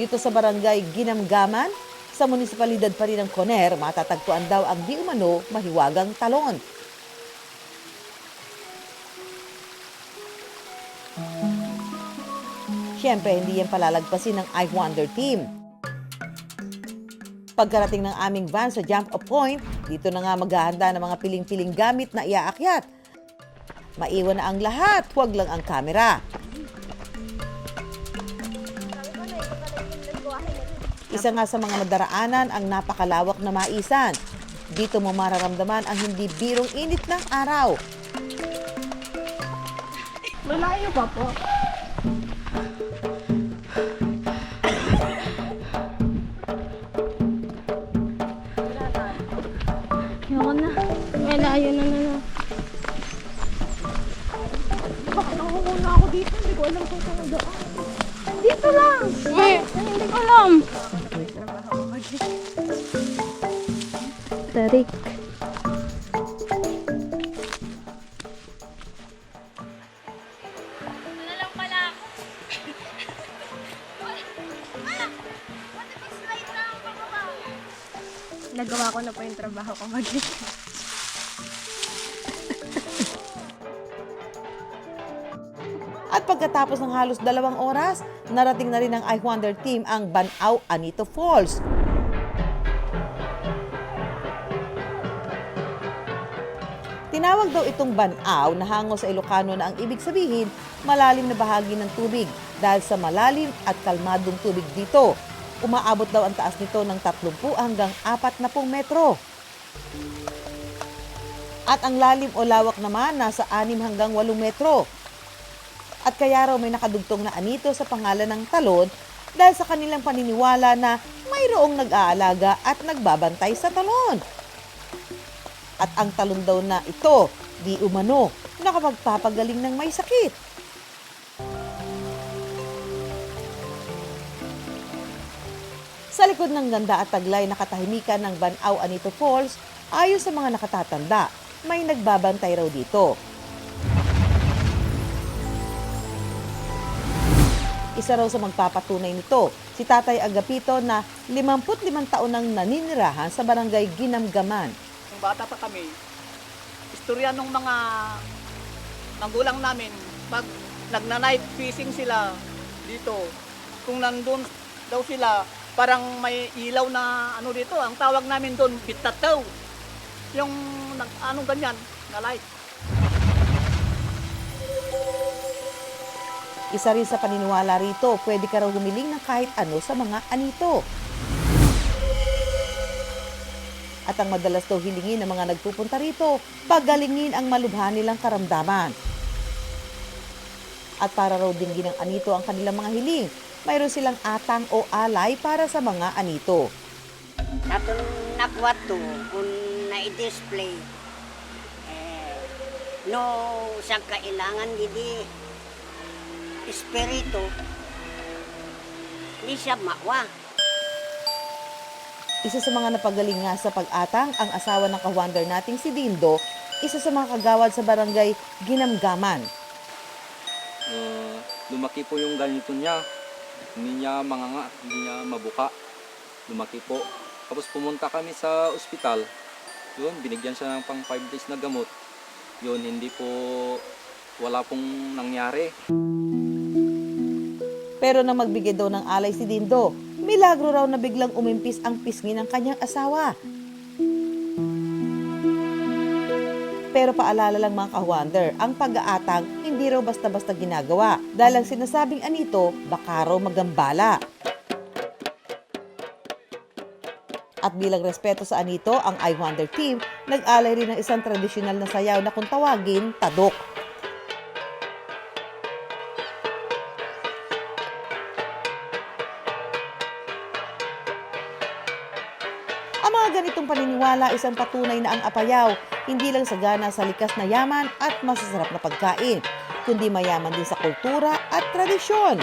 Dito sa barangay Ginamgaman, sa munisipalidad pa rin ng Coner, matatagpuan daw ang di umano mahiwagang talon. Siyempre, hindi yan palalagpasin ng I Wonder team. Pagkarating ng aming van sa jump-off point, dito na nga maghahanda ng mga piling-piling gamit na iaakyat. Maiwan na ang lahat, huwag lang ang kamera. Isa nga sa mga madaraanan ang napakalawak na maisan. Dito mo mararamdaman ang hindi birong init ng araw. Malayo pa po. Ayoko na. Malayo na lang. Baka nakukuna ako dito. Hindi ko alam kung saan daan. Dito lang. Hindi ko alam. Tarik. Nagawa ko na po yung trabaho ko mag-lift. At pagkatapos ng halos 2 oras, narating na rin ng I Wonder team ang Banao Anito Falls. Tinawag daw itong Banao na hango sa Ilocano na ang ibig sabihin malalim na bahagi ng tubig dahil sa malalim at kalmadong tubig dito. Umaabot daw ang taas nito ng 30 hanggang 40 metro. At ang lalim o lawak naman nasa 6 hanggang 8 metro. At kaya raw may nakadugtong na anito sa pangalan ng talon dahil sa kanilang paniniwala na mayroong nag-aalaga at nagbabantay sa talon. At ang talon daw na ito, di umano, nakapagpapagaling ng may sakit. Sa likod ng ganda at taglay na katahimikan ng Banao Anito Falls, ayon sa mga nakatatanda, may nagbabantay raw dito. Isa raw sa magpapatunay nito, si Tatay Agapito na 55 taon nang naninirahan sa barangay Ginamgaman. Nung bata pa kami, istorya nung mga magulang namin, pag nagna-night fishing sila dito, kung nandun daw sila, parang may ilaw na ano dito, ang tawag namin doon, bitataw. Yung anong ganyan, na light. Isa rin sa paniniwala rito, pwede ka raw humiling ng kahit ano sa mga anito. At ang madalas daw hilingin ng mga nagpupunta rito, pagalingin ang malubha nilang karamdaman. At para raw dinggin ng anito ang kanilang mga hiling, mayroon silang atang o alay para sa mga anito. Katong nakwato kung na-display, no sa kailangan gidi espiritu, di siya mawa. Isa sa mga napagaling nga sa pag-atang ang asawa ng ka-wonder nating si Dindo, isa sa mga kagawad sa barangay Ginamgaman. Lumaki po yung ganito niya. Hindi niya manganga, hindi niya mabuka. Lumaki po. Tapos pumunta kami sa ospital. Yun, binigyan siya ng pang 5 days na gamot. Yun, hindi po, wala pong nangyari. Pero nang magbigay daw ng alay si Dindo, milagro raw na biglang umimpis ang pisngi ng kanyang asawa. Pero paalala lang mga ka-wonder, ang pag-aatang hindi raw basta-basta ginagawa dahil ang sinasabing anito baka raw magambala. At bilang respeto sa anito, ang I Wonder team nag-alay rin ng isang tradisyonal na sayaw na kung tawagin, tadok. Ang mga ganitong paniniwala isang patunay na ang apayaw, hindi lang sagana sa likas na yaman at masasarap na pagkain, kundi mayaman din sa kultura at tradisyon.